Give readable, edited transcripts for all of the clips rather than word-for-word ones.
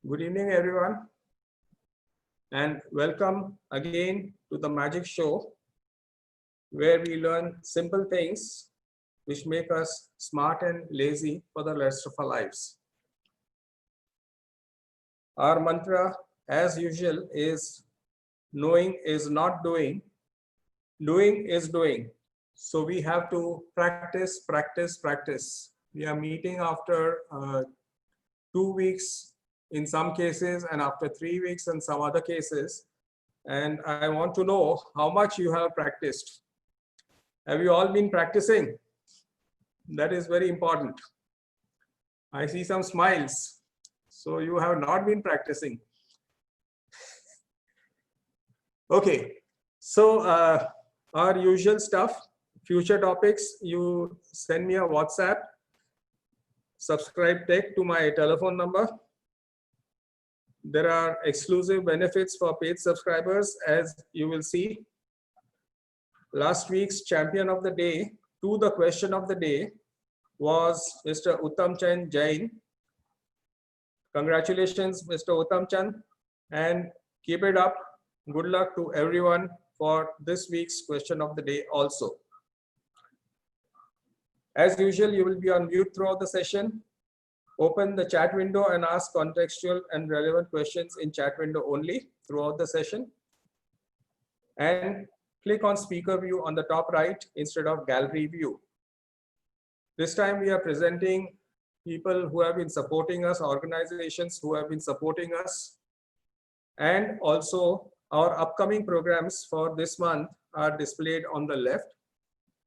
Good evening, everyone, and welcome again to the Magic Show, where we learn simple things which make us smart and lazy for the rest of our lives. Our mantra, as usual, is knowing is not doing, doing is doing. So we have to practice, practice, practice. We are meeting after 2 weeks in some cases and after 3 weeks in some other cases. And I want to know how much you have practiced. Have you all been practicing? That is very important. I see some smiles. So you have not been practicing. Okay, so our usual stuff, future topics, you send me a WhatsApp, subscribe tech to my telephone number. There are exclusive benefits for paid subscribers, as you will see. Last week's champion of the day to the question of the day was Mr. Uttam Chand Jain. Congratulations, Mr. Uttam Chand, and keep it up. Good luck to everyone for this week's question of the day also. As usual, you will be on mute throughout the session. Open the chat window and ask contextual and relevant questions in chat window only throughout the session. And click on speaker view on the top right instead of gallery view. This time we are presenting people who have been supporting us, organizations who have been supporting us, and also our upcoming programs for this month are displayed on the left.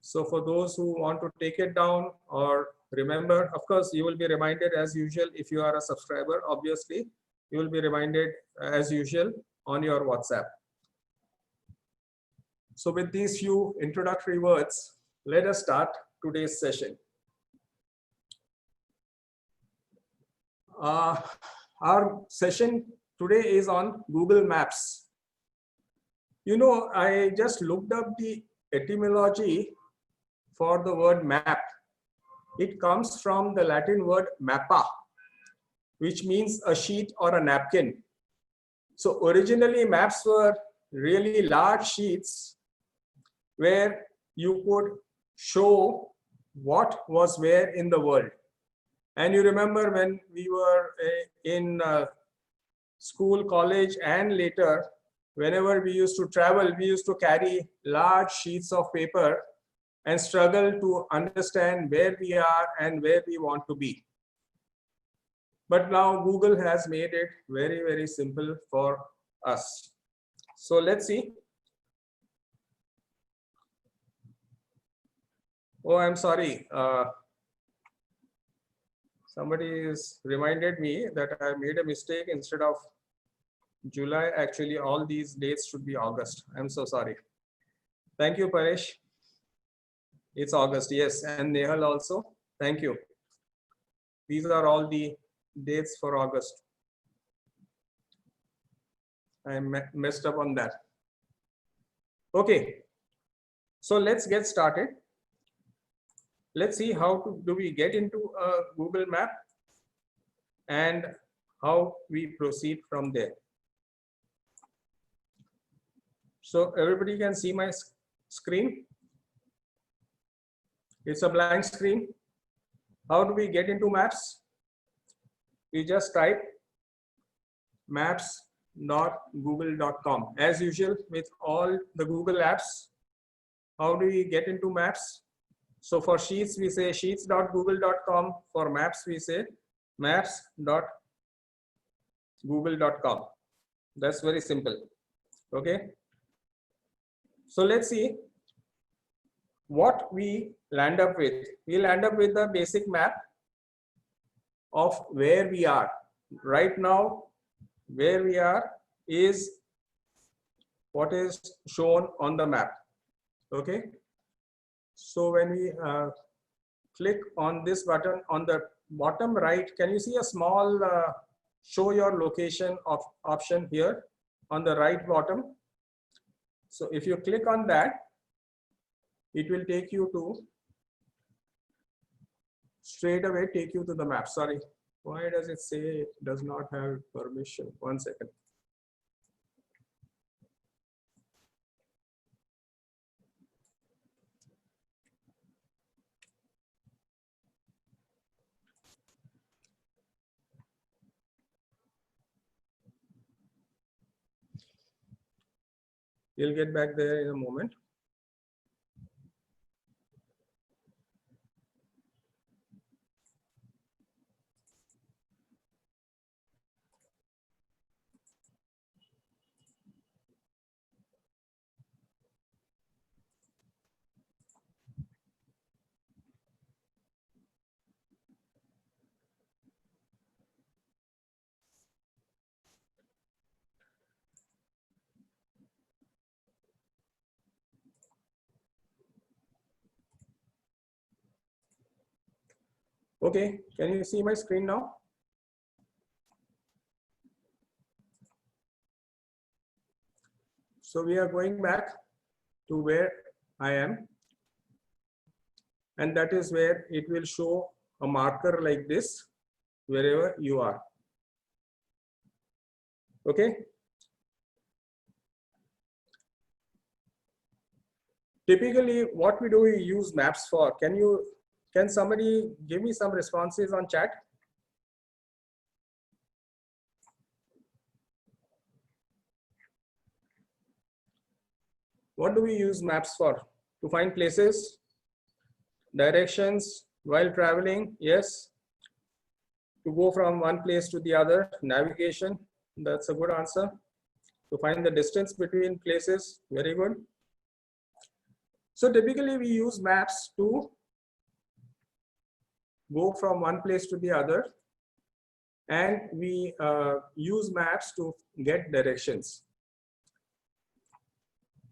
So for those who want to take it down or remember, of course, you will be reminded as usual if you are a subscriber, obviously, you will be reminded as usual on your WhatsApp. So with these few introductory words, let us start today's session. Our session today is on Google Maps. You know, I just looked up the etymology for the word map. It comes from the Latin word mappa, which means a sheet or a napkin. So originally maps were really large sheets where you could show what was where in the world. And you remember when we were in school, college, and later, whenever we used to travel, we used to carry large sheets of paper and struggle to understand where we are and where we want to be. But now Google has made it very, very simple for us. So let's see. Oh, I'm sorry. Somebody has reminded me that I made a mistake. Instead of July, actually all these dates should be August. I'm so sorry. Thank you, Paresh. It's August, yes, and Nehal also. Thank you. These are all the dates for August. I messed up on that. Okay, so let's get started. Let's see how do we get into a Google Map and how we proceed from there. So everybody can see my screen. It's a blank screen. How do we get into maps? We just type maps.google.com. As usual with all the Google apps, how do we get into maps? So for sheets, we say sheets.google.com. For maps, we say maps.google.com. That's very simple. Okay. So let's see what we land up with. We'll end up with the basic map of where we are. Right now, where we are is what is shown on the map. Okay. So when we click on this button on the bottom right, can you see a small show your location of option here on the right bottom? So if you click on that, it will take you to straight away take you to the map. Sorry, Why does it say it does not have permission? 1 second. We'll get back there in a moment. Okay, can you see my screen now? So we are going back to where I am, and that is where it will show a marker like this wherever you are. Okay. Typically, what we do, we use maps for. Can somebody give me some responses on chat? What do we use maps for? To find places, directions while traveling? Yes. To go from one place to the other, navigation. That's a good answer. To find the distance between places. Very good. So typically we use maps to go from one place to the other, and we use maps to get directions.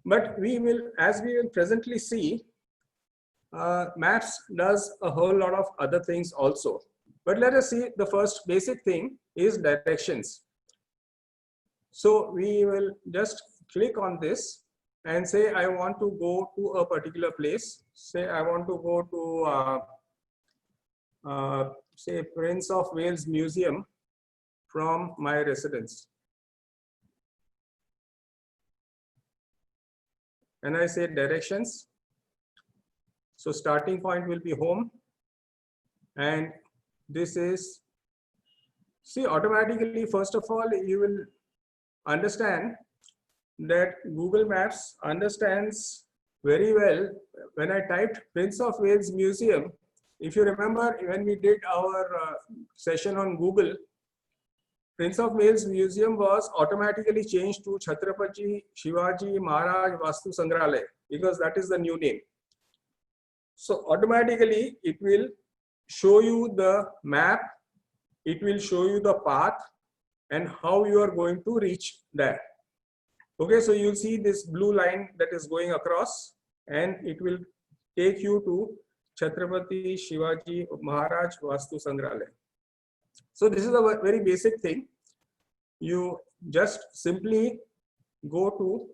But we will, as we will presently see, maps does a whole lot of other things also. But let us see, the first basic thing is directions. So we will just click on this and say I want to go to a particular place. Say I want to go to say Prince of Wales Museum from my residence. And I say directions. So starting point will be home. And this is, see, automatically, first of all, you will understand that Google Maps understands very well. When I typed Prince of Wales Museum, if you remember when we did our session on Google, Prince of Wales Museum was automatically changed to Chhatrapati Shivaji Maharaj Vastu Sangrahalaya, because that is the new name. So automatically it will show you the map, it will show you the path and how you are going to reach there. Okay, so you'll see this blue line that is going across, and it will take you to Chhatrapati Shivaji Maharaj Vastu Sangrahalaya. So this is a very basic thing. You just simply go to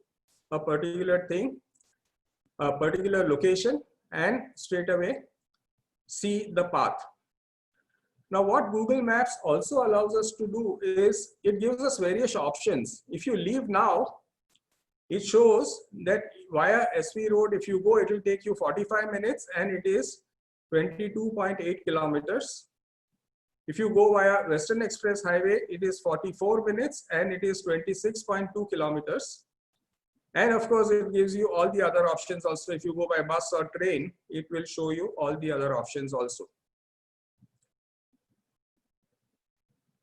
a particular thing, a particular location, and straight away see the path. Now what Google Maps also allows us to do is it gives us various options. If you leave now, it shows that via SV road, if you go, it will take you 45 minutes and it is 22.8 kilometers. If you go via Western Express Highway, it is 44 minutes and it is 26.2 kilometers. And of course, it gives you all the other options also. If you go by bus or train, it will show you all the other options also.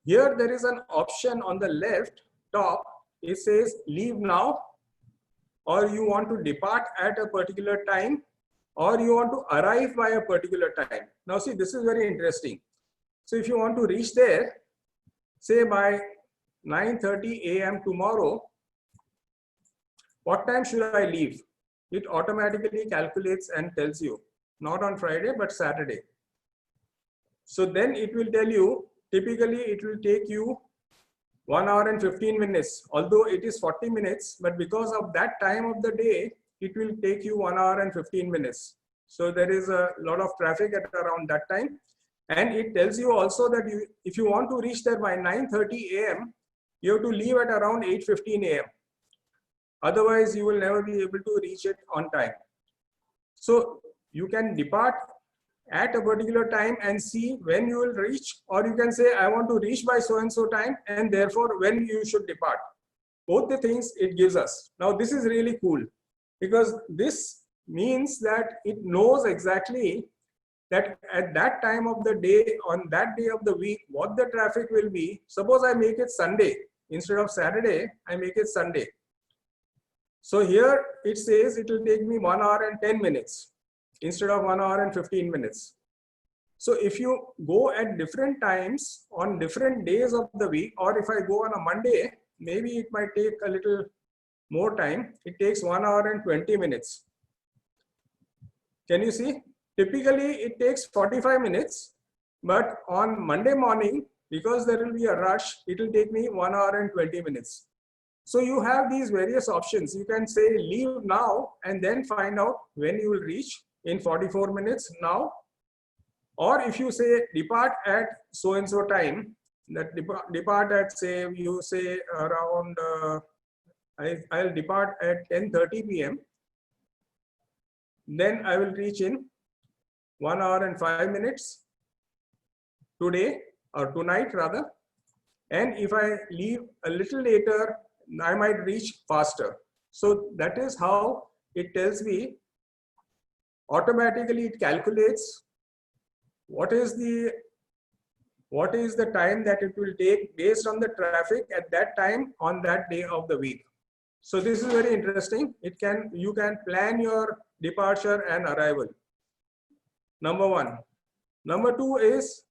Here, there is an option on the left top. It says leave now, or you want to depart at a particular time, or you want to arrive by a particular time. Now see, this is very interesting. So if you want to reach there, say by 9:30 a.m. tomorrow, what time should I leave? It automatically calculates and tells you, not on Friday, but Saturday. So then it will tell you, typically it will take you 1 hour and 15 minutes, although it is 40 minutes, but because of that time of the day, it will take you 1 hour and 15 minutes. So there is a lot of traffic at around that time. And it tells you also that if you want to reach there by 9:30 a.m., you have to leave at around 8:15 a.m. Otherwise, you will never be able to reach it on time. So you can depart at a particular time and see when you will reach, or you can say, I want to reach by so and so time, and therefore when you should depart. Both the things it gives us. Now this is really cool, because this means that it knows exactly that at that time of the day, on that day of the week, what the traffic will be. Suppose I make it Sunday, instead of Saturday, I make it Sunday. So here it says it will take me 1 hour and 10 minutes instead of 1 hour and 15 minutes. So if you go at different times on different days of the week, or if I go on a Monday, maybe it might take a little more time. It takes 1 hour and 20 minutes. Can you see? Typically it takes 45 minutes, but on Monday morning, because there will be a rush, it will take me 1 hour and 20 minutes. So you have these various options. You can say leave now and then find out when you will reach in 44 minutes now. Or if you say depart at so and so time, that depart at, say, you say around, I'll depart at 10:30 p.m. Then I will reach in 1 hour and 5 minutes today, or tonight rather. And if I leave a little later, I might reach faster. So that is how it tells me. Automatically it calculates what is the time that it will take based on the traffic at that time on that day of the week. So this is very interesting. You can plan your departure and arrival. Number one. Number two is,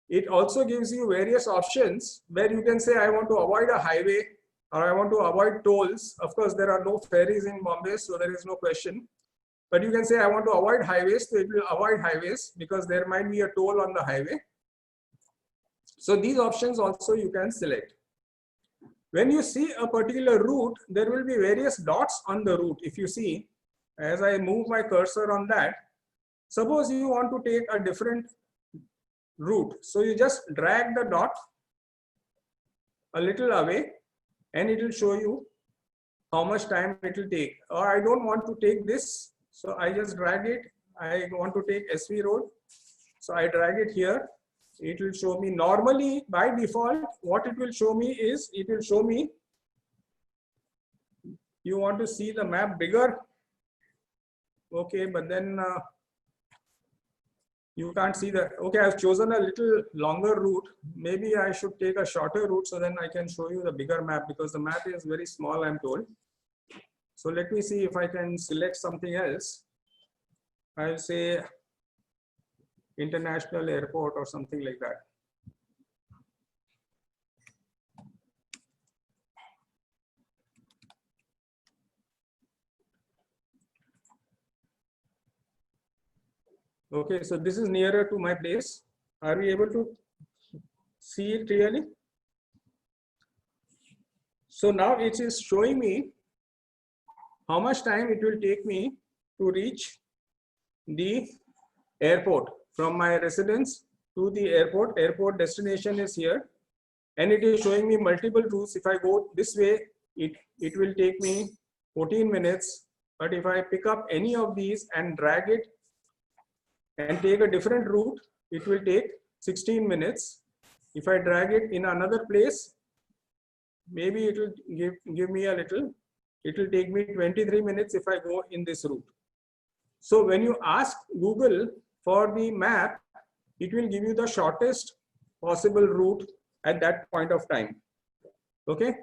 it also gives you various options where you can say, I want to avoid a highway, or I want to avoid tolls. Of course, there are no ferries in Bombay, so there is no question. But you can say, I want to avoid highways, so it will avoid highways because there might be a toll on the highway. So these options also you can select. When you see a particular route, there will be various dots on the route. If you see, as I move my cursor on that, suppose you want to take a different route. So you just drag the dot a little away and it will show you how much time it will take. Or I don't want to take this, so I just drag it. I want to take SV road, so I drag it here. It will show me normally by default. What it will show me is, it will show me, you want to see the map bigger. Okay, but then you can't see that. Okay, I've chosen a little longer route. Maybe I should take a shorter route so then I can show you the bigger map, because the map is very small, I'm told. So let me see if I can select something else. I'll say international airport or something like that. Okay, so this is nearer to my place. Are we able to see it clearly? So now it is showing me how much time it will take me to reach the airport. From my residence to the airport. Airport destination is here, and it is showing me multiple routes. If I go this way, it will take me 14 minutes. But if I pick up any of these and drag it and take a different route, it will take 16 minutes. If I drag it in another place, maybe it will give me a little, it will take me 23 minutes if I go in this route. So when you ask Google for the map, it will give you the shortest possible route at that point of time. Okay.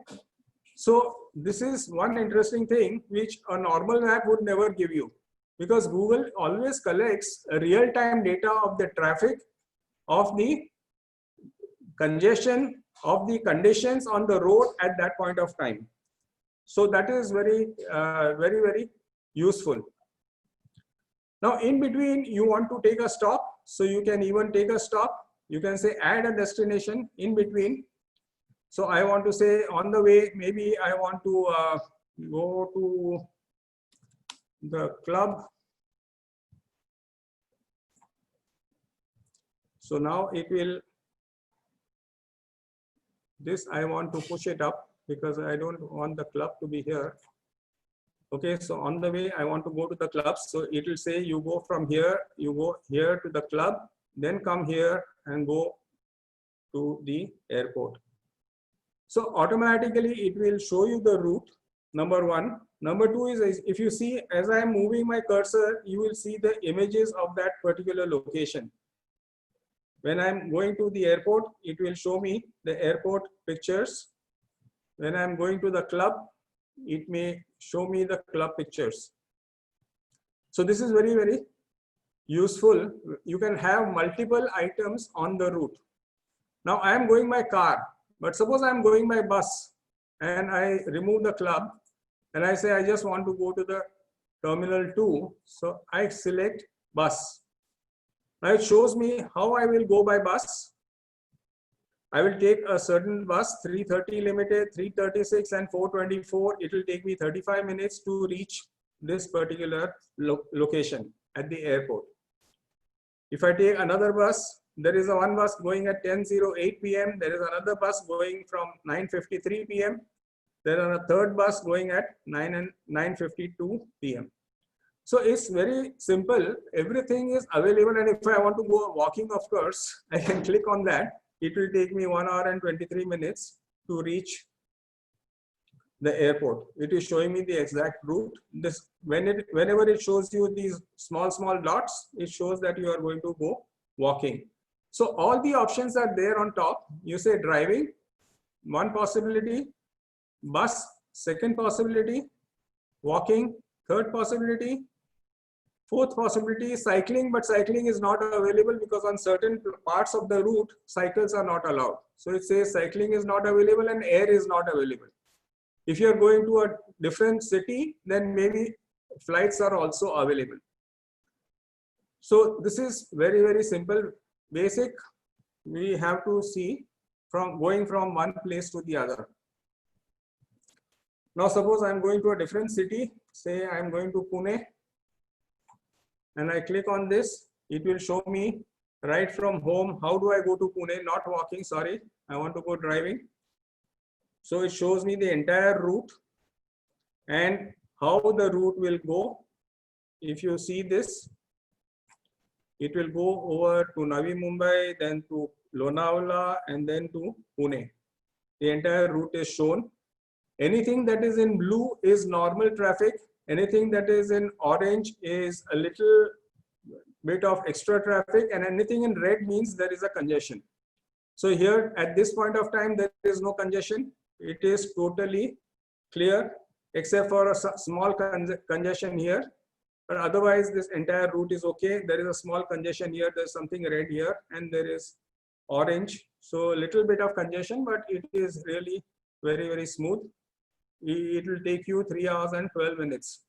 So this is one interesting thing which a normal map would never give you, because Google always collects real-time data of the traffic, of the congestion, of the conditions on the road at that point of time. So that is very, very useful. Now in between you want to take a stop, so you can even take a stop. You can say add a destination in between. So I want to say on the way, maybe I want to go to the club So now it will, this I want to push it up because I don't want the club to be here. Okay, so on the way I want to go to the club. So it will say you go from here, you go here to the club, then come here and go to the airport. So automatically it will show you the route, number one. Number two is if you see, as I am moving my cursor, you will see the images of that particular location. When I'm going to the airport, it will show me the airport pictures. When I'm going to the club, it may show me the club pictures. So this is very, very useful. You can have multiple items on the route. Now I am going by car, but suppose I am going by bus and I remove the club and I say I just want to go to the terminal 2. So I select bus. Now it shows me how I will go by bus. I will take a certain bus, 330 limited, 336 and 424. It will take me 35 minutes to reach this particular location at the airport. If I take another bus, there is a one bus going at 10:08 p.m. There is another bus going from 9:53 p.m. There are a third bus going at 9:52 p.m. So it's very simple. Everything is available. And if I want to go walking, of course, I can click on that. It will take me 1 hour and 23 minutes to reach the airport. It is showing me the exact route. This, whenever it shows you these small dots, it shows that you are going to go walking. So all the options are there on top. You say driving, one possibility, bus, second possibility, walking, third possibility, fourth possibility is cycling, but cycling is not available because on certain parts of the route, cycles are not allowed. So it says cycling is not available and air is not available. If you are going to a different city, then maybe flights are also available. So this is very, very simple, basic. We have to see from going from one place to the other. Now suppose I'm going to a different city, say I'm going to Pune, and I click on this, it will show me right from home, how do I go to Pune, not walking, sorry, I want to go driving. So it shows me the entire route and how the route will go. If you see this, it will go over to Navi Mumbai, then to Lonavala, and then to Pune. The entire route is shown. Anything that is in blue is normal traffic. Anything that is in orange is a little bit of extra traffic, and anything in red means there is a congestion. So here at this point of time, there is no congestion. It is totally clear except for a small congestion here. But otherwise, this entire route is okay. There is a small congestion here. There's something red here, and there is orange. So a little bit of congestion, but it is really very, very smooth. It will take you 3 hours and 12 minutes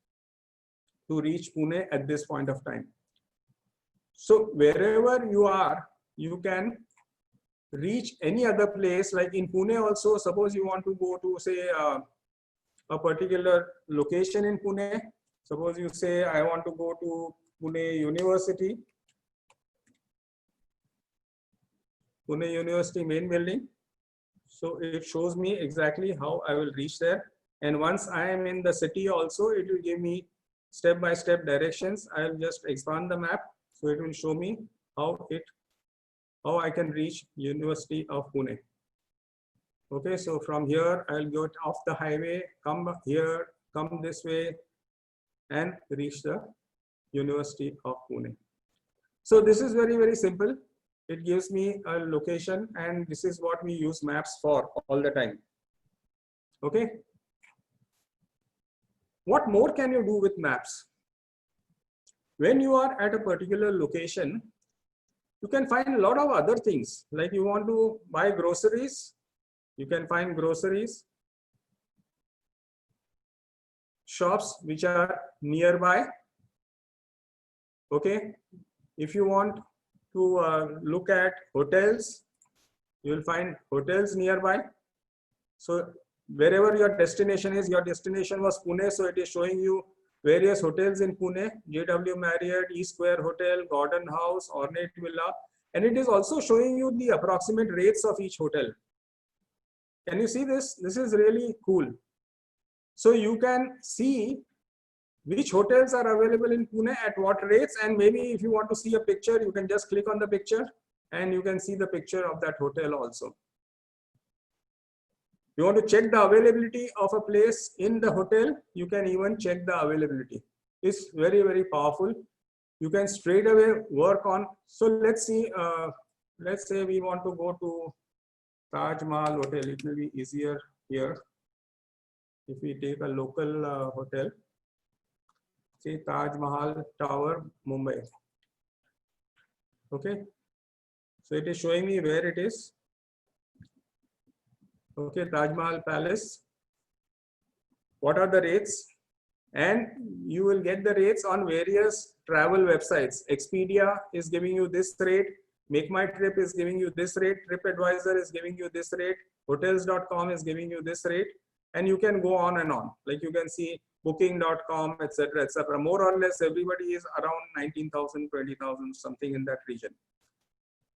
to reach Pune at this point of time. So wherever you are, you can reach any other place. Like in Pune also, suppose you want to go to say a particular location in Pune. Suppose you say I want to go to Pune University. Pune University main building. So it shows me exactly how I will reach there. And once I am in the city also, it will give me step-by-step directions. I'll just expand the map. So it will show me how I can reach University of Pune. Okay, so from here, I'll go off the highway, come here, come this way, and reach the University of Pune. So this is very, very simple. It gives me a location, and this is what we use maps for all the time. Okay. What more can you do with maps? When you are at a particular location, you can find a lot of other things. Like you want to buy groceries, you can find groceries, shops which are nearby. Okay. If you want to look at hotels, you will find hotels nearby. So wherever your destination is, your destination was Pune, so it is showing you various hotels in Pune: JW Marriott, E Square Hotel, Gordon House, Ornate Villa. And it is also showing you the approximate rates of each hotel. Can you see this? This is really cool. So you can see which hotels are available in Pune at what rates, and maybe if you want to see a picture, you can just click on the picture and you can see the picture of that hotel also. You want to check the availability of a place in the hotel, you can even check the availability. It's very, very powerful. You can straight away work on. So let's see, let's say we want to go to Taj Mahal Hotel. It will be easier here. If we take a local hotel, say Taj Mahal Tower, Mumbai. Okay. So it is showing me where it is. Okay, Taj Mahal Palace. What are the rates? And you will get the rates on various travel websites. Expedia is giving you this rate. Make My Trip is giving you this rate. TripAdvisor is giving you this rate. Hotels.com is giving you this rate. And you can go on and on. Like you can see Booking.com, etc., etc. More or less, everybody is around 19,000, 20,000, something in that region.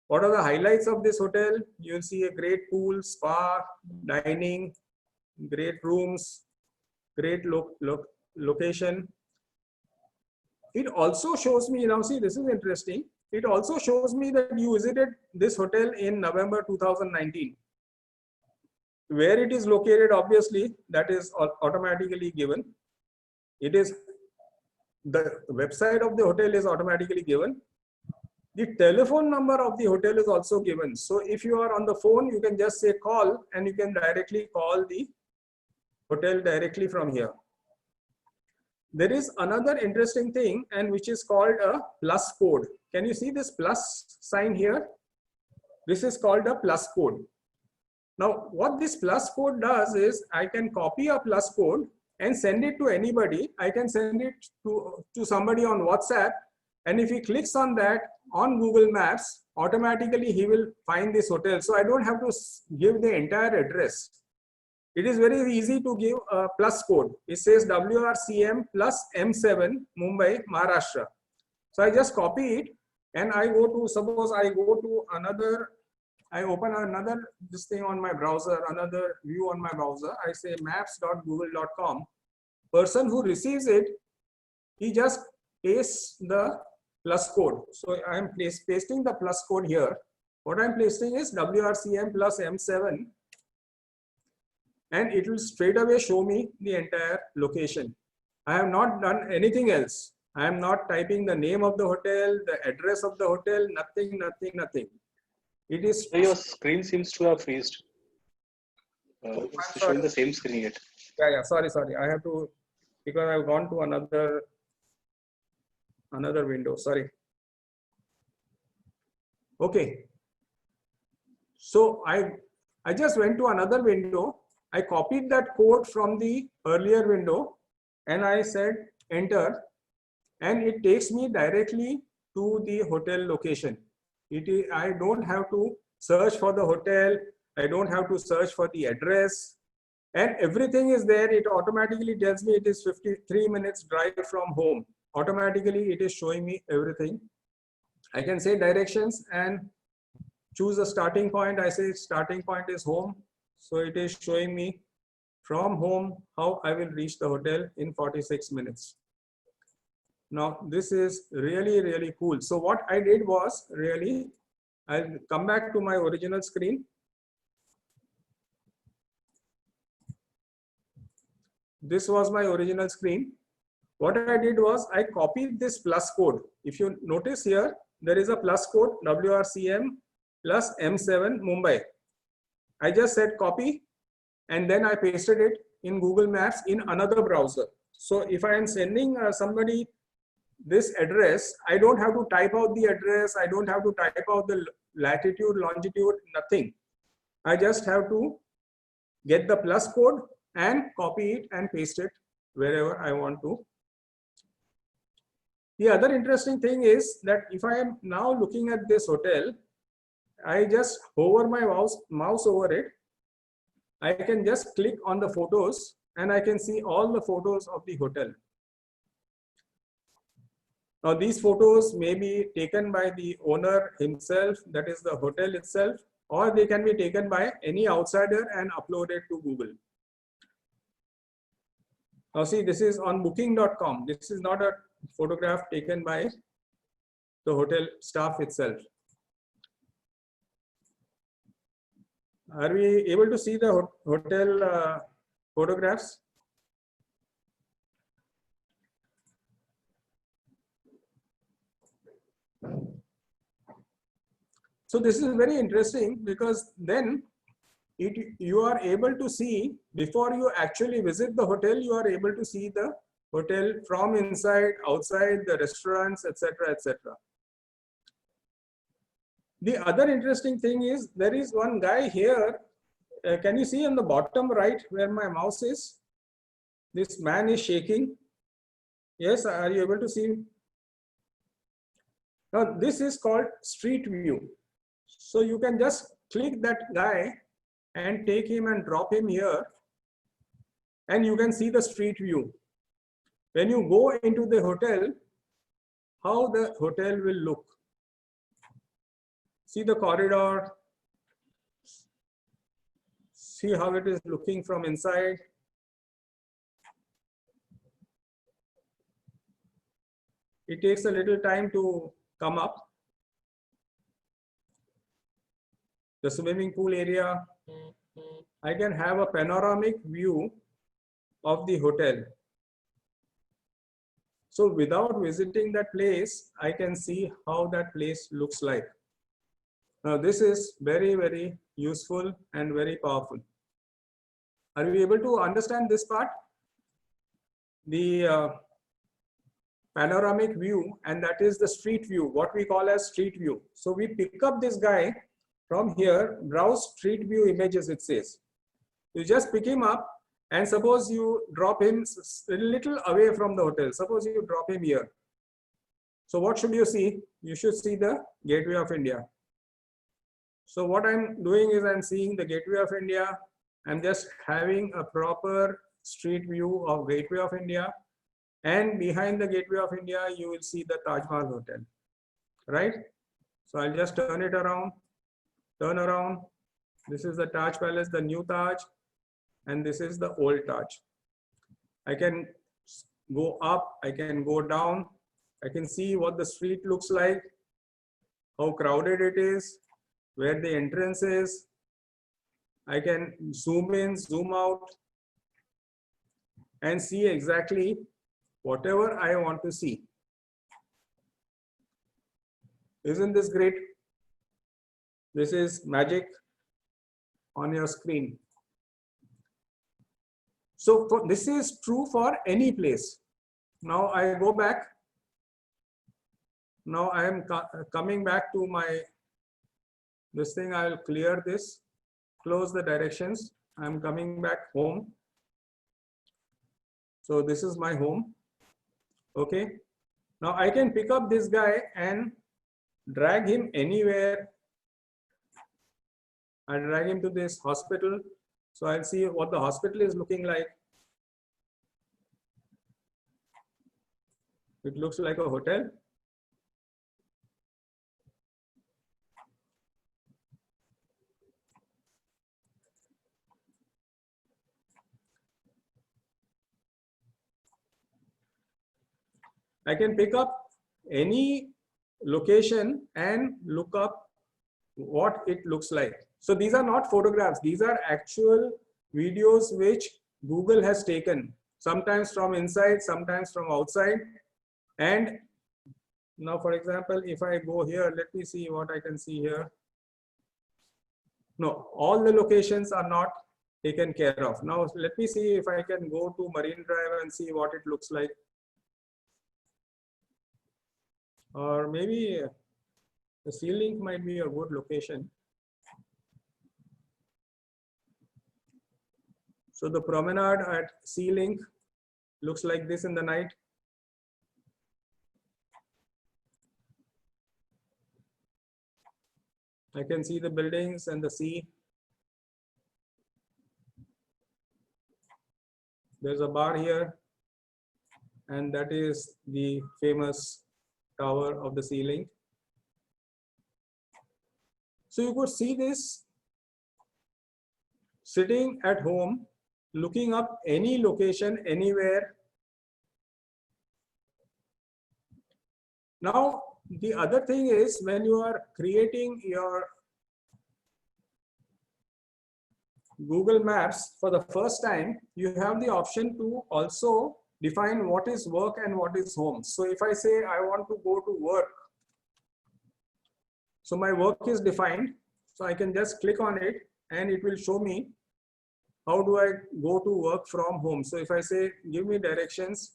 What are the highlights of this hotel? You'll see a great pool, spa, dining, great rooms, great location. It also shows me, now see, this is interesting. It also shows me that you visited this hotel in November 2019. Where it is located, obviously, that is automatically given. It is, the website of the hotel is automatically given. The telephone number of the hotel is also given. So if you are on the phone, you can just say call and you can directly call the hotel directly from here. There is another interesting thing, and which is called a plus code. Can you see this plus sign here? This is called a plus code. Now, what this plus code does is I can copy a plus code and send it to anybody. I can send it to somebody on WhatsApp. And if he clicks on that on Google Maps, automatically he will find this hotel. So I don't have to give the entire address. It is very easy to give a plus code. It says WRCM plus M7 Mumbai, Maharashtra. So I just copy it and I go to, suppose I go to another, I open another this thing on my browser, another view on my browser. I say maps.google.com. Person who receives it, he just pastes the plus code. So I am pasting the plus code here. What I am pasting is WRCM plus M7. And it will straight away show me the entire location. I have not done anything else. I am not typing the name of the hotel, the address of the hotel, nothing, nothing, nothing. It is. So your screen seems to have freezed. It's showing the same screen yet. Yeah, sorry. I have to, because I've gone to another window. Sorry. Okay. So I just went to another window. I copied that code from the earlier window and I said enter, and it takes me directly to the hotel location. I don't have to search for the hotel. I don't have to search for the address, and everything is there. It automatically tells me it is 53 minutes drive from home. Automatically it is showing me everything. I can say directions and choose a starting point. I say starting point is home. So it is showing me from home how I will reach the hotel in 46 minutes. Now this is really, really cool. So what I did was really, I'll come back to my original screen. This was my original screen. What I did was I copied this plus code. If you notice here, there is a plus code WRCM plus M7 Mumbai. I just said copy and then I pasted it in Google Maps in another browser. So if I am sending somebody this address, I don't have to type out the address. I don't have to type out the latitude, longitude, nothing. I just have to get the plus code and copy it and paste it wherever I want to. The other interesting thing is that if I am now looking at this hotel, I just hover my mouse over it. I can just click on the photos and I can see all the photos of the hotel. Now these photos may be taken by the owner himself, that is the hotel itself, or they can be taken by any outsider and uploaded to Google. Now see, this is on booking.com. This is not a photograph taken by the hotel staff itself. Are we able to see the hotel photographs? So this is very interesting because then you are able to see, before you actually visit the hotel, you are able to see the hotel from inside, outside, the restaurants, etc., etc. The other interesting thing is there is one guy here. Can you see on the bottom right where my mouse is? This man is shaking. Yes, are you able to see? Now this is called Street View. So you can just click that guy and take him and drop him here, and you can see the street view. When you go into the hotel, how the hotel will look. See the corridor, see how it is looking from inside. It takes a little time to come up. The swimming pool area, I can have a panoramic view of the hotel. So without visiting that place, I can see how that place looks like. Now this is very, very useful and very powerful. Are we able to understand this part? The panoramic view, and that is the street view, what we call as street view. So we pick up this guy from here, browse street view images, it says. You just pick him up, and suppose you drop him a little away from the hotel. Suppose you drop him here. So what should you see? You should see the Gateway of India. So what I'm doing is I'm seeing the Gateway of India. I'm just having a proper street view of Gateway of India. And behind the Gateway of India, you will see the Taj Mahal Hotel, right? So I'll just turn it around, turn around. This is the Taj Palace, the new Taj, and this is the old Taj. I can go up, I can go down, I can see what the street looks like, how crowded it is, where the entrance is. I can zoom in, zoom out, and see exactly whatever I want to see. Isn't this great? This is magic on your screen. So this is true for any place. Now I go back. Now I am coming back to this thing. I'll clear this, close the directions. I'm coming back home. So this is my home. Okay. Now I can pick up this guy and drag him anywhere. I drag him to this hospital. So I'll see what the hospital is looking like. It looks like a hotel. I can pick up any location and look up what it looks like. So these are not photographs. These are actual videos which Google has taken, sometimes from inside, sometimes from outside. And now, for example, if I go here, let me see what I can see here. No, all the locations are not taken care of. Now, let me see if I can go to Marine Drive and see what it looks like. Or maybe the Sea Link might be a good location. So the promenade at Sea Link looks like this in the night. I can see the buildings and the sea. There's a bar here, and that is the famous tower of the ceiling. So you could see this sitting at home, looking up any location anywhere. Now, the other thing is when you are creating your Google Maps for the first time, you have the option to also define what is work and what is home. So if I say I want to go to work, so my work is defined, so I can just click on it and it will show me how do I go to work from home. So if I say give me directions,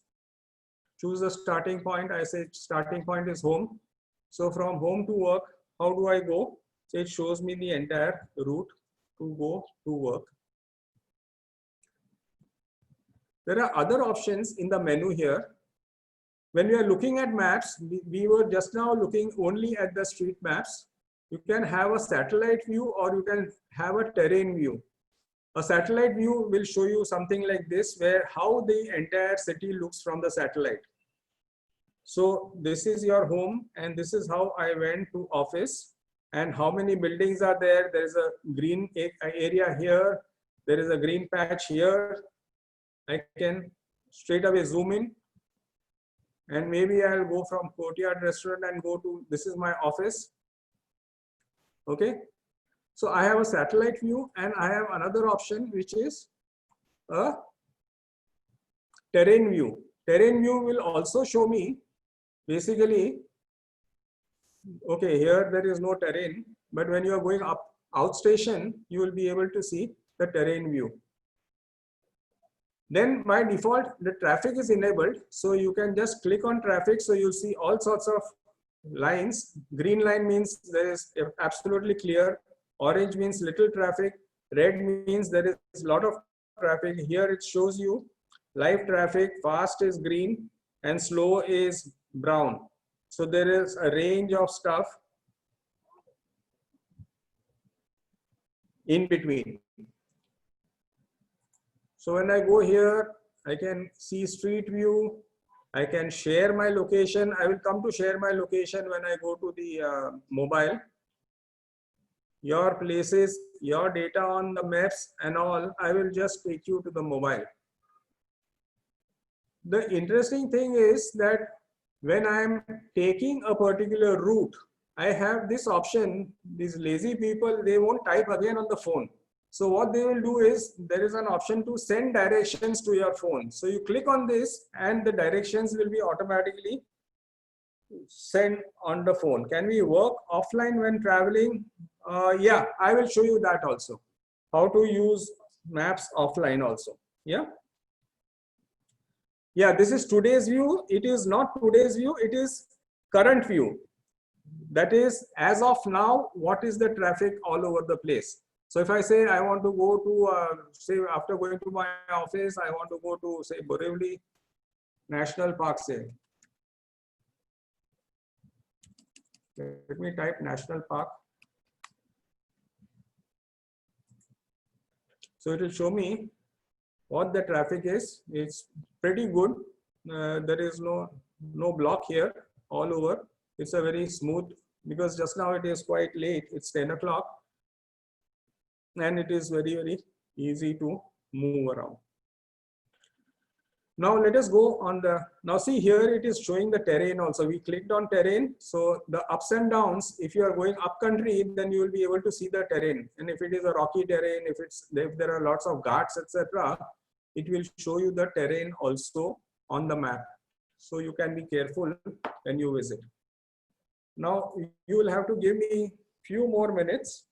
choose the starting point, I say starting point is home. So from home to work, how do I go? So it shows me the entire route to go to work. There are other options in the menu here. When we are looking at maps, we were just now looking only at the street maps. You can have a satellite view or you can have a terrain view. A satellite view will show you something like this, where how the entire city looks from the satellite. So this is your home and this is how I went to office and how many buildings are there. There is a green area here. There is a green patch here. I can straight away zoom in and maybe I'll go from Courtyard Restaurant and go to, this is my office. Okay. So I have a satellite view and I have another option, which is a terrain view. Terrain view will also show me basically, okay, here there is no terrain, but when you are going up outstation, you will be able to see the terrain view. Then by default, the traffic is enabled. So you can just click on traffic. So you'll see all sorts of lines. Green line means there is absolutely clear. Orange means little traffic. Red means there is a lot of traffic. Here it shows you live traffic, fast is green and slow is brown. So there is a range of stuff in between. So when I go here, I can see street view. I can share my location. I will come to share my location when I go to the mobile. Your places, your data on the maps and all, I will just take you to the mobile. The interesting thing is that when I'm taking a particular route, I have this option. These lazy people, they won't type again on the phone. So what they will do is there is an option to send directions to your phone. So you click on this and the directions will be automatically sent on the phone. Can we work offline when traveling? Yeah, I will show you that also. How to use maps offline also. Yeah. Yeah, this is today's view. It is not today's view. It is current view. That is, as of now, what is the traffic all over the place? So if I say I want to go to, say after going to my office, I want to go to say Borivali National Park, say. Let me type National Park. So it will show me what the traffic is. It's pretty good. There is no block here all over. It's a very smooth, because just now it is quite late. It's 10 o'clock. And it is very, very easy to move around. Now let us go on the, now see here it is showing the terrain also. We clicked on terrain. So the ups and downs, if you are going up country, then you will be able to see the terrain. And if it is a rocky terrain, if there are lots of ghats, etc., it will show you the terrain also on the map. So you can be careful when you visit. Now you will have to give me few more minutes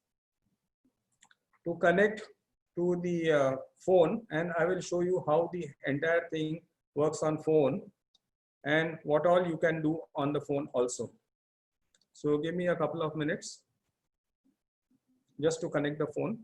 to connect to the phone, and I will show you how the entire thing works on phone and what all you can do on the phone also. So give me a couple of minutes just to connect the phone.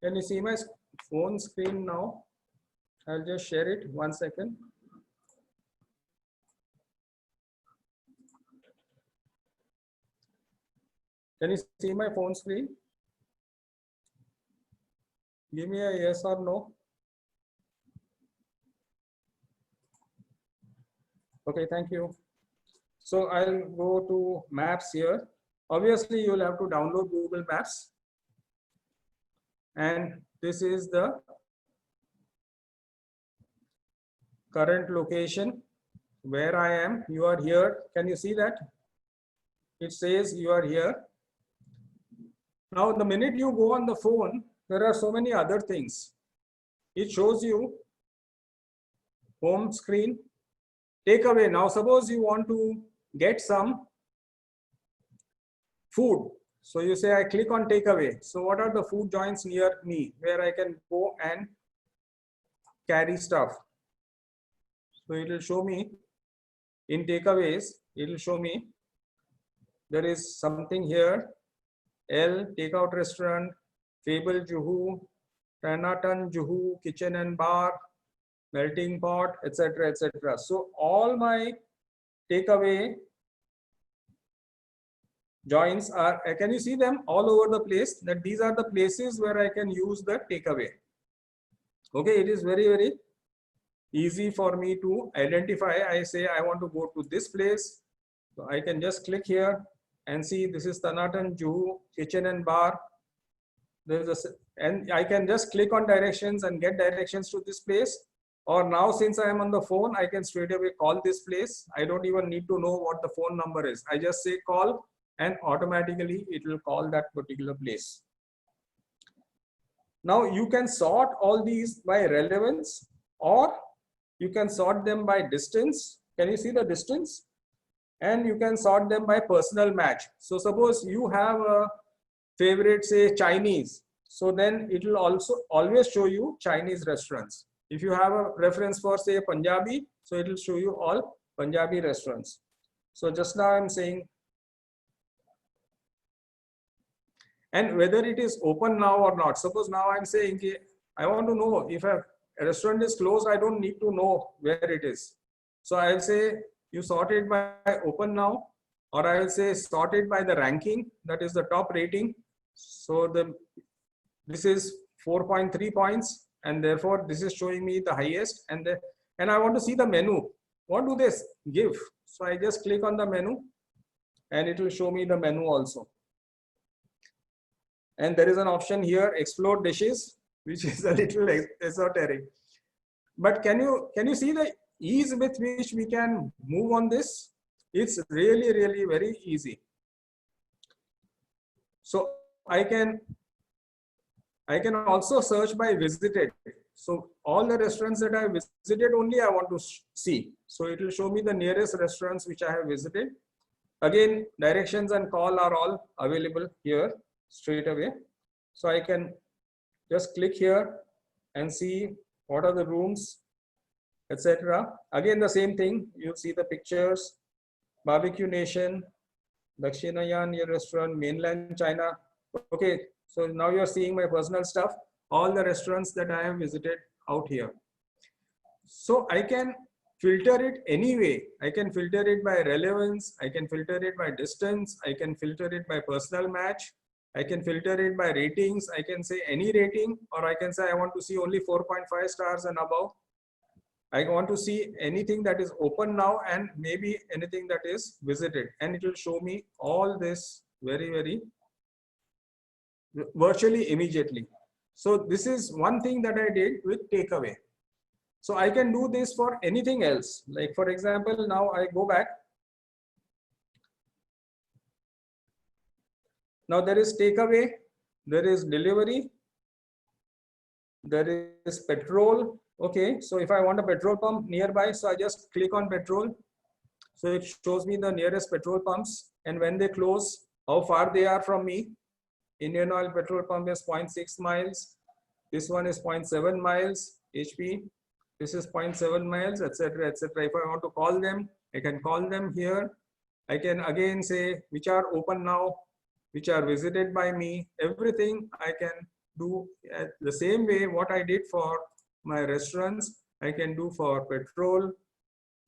Can you see my phone screen now? I'll just share it. 1 second. Can you see my phone screen? Give me a yes or no. Okay, thank you. So I'll go to Maps here. Obviously, you'll have to download Google Maps. And this is the current location where I am. You are here. Can you see that? It says you are here. Now, the minute you go on the phone, there are so many other things. It shows you home screen, takeaway. Now, suppose you want to get some food. So you say, I click on takeaway. So what are the food joints near me where I can go and carry stuff? So it will show me in takeaways, it will show me there is something here. L takeout restaurant, Fable Juhu, Tanatan Juhu, kitchen and bar, melting pot, etc. etc. So all my takeaway joints are, can you see them all over the place? That these are the places where I can use the takeaway. Okay, it is very, very easy for me to identify. I say I want to go to this place. So I can just click here and see this is Tanatan Juhu kitchen and bar. There's a, and I can just click on directions and get directions to this place. Or now, since I am on the phone, I can straight away call this place. I don't even need to know what the phone number is. I just say call and automatically it will call that particular place. Now you can sort all these by relevance, or you can sort them by distance. Can you see the distance? And you can sort them by personal match. So suppose you have a favorite, say Chinese. So then it will also always show you Chinese restaurants. If you have a reference for, say, Punjabi, so it will show you all Punjabi restaurants. So just now I'm saying, and whether it is open now or not. Suppose now I'm saying, I want to know if a restaurant is closed, I don't need to know where it is. So I'll say you sort it by open now, or I will say sort it by the ranking, that is the top rating. So this is 4.3 points, and therefore this is showing me the highest. And I want to see the menu. What do they give? So I just click on the menu and it will show me the menu also. And there is an option here, explore dishes, which is a little esoteric. But can you see the ease with which we can move on this? It's really, really very easy. So I can also search by visited. So all the restaurants that I have visited only I want to see. So it will show me the nearest restaurants which I have visited. Again, directions and call are all available here straight away. So I can just click here and see what are the rooms, etc. Again, the same thing. You'll see the pictures, Barbecue Nation, Dakshinayan restaurant, mainland China. Okay, so now you're seeing my personal stuff, all the restaurants that I have visited out here. So I can filter it anyway. I can filter it by relevance. I can filter it by distance. I can filter it by personal match. I can filter it by ratings. I can say any rating, or I can say I want to see only 4.5 stars and above. I want to see anything that is open now and maybe anything that is visited, and it will show me all this very, very virtually immediately. So this is one thing that I did with takeaway. So I can do this for anything else. Like for example, now I go back. Now there is takeaway, there is delivery, there is petrol. Okay, so if I want a petrol pump nearby, so I just click on petrol. So it shows me the nearest petrol pumps and when they close, how far they are from me. Indian Oil petrol pump is 0.6 miles. This one is 0.7 miles, HP. This is 0.7 miles, etc., etc. If I want to call them, I can call them here. I can again say which are open now, which are visited by me. Everything I can do the same way what I did for my restaurants, I can do for petrol,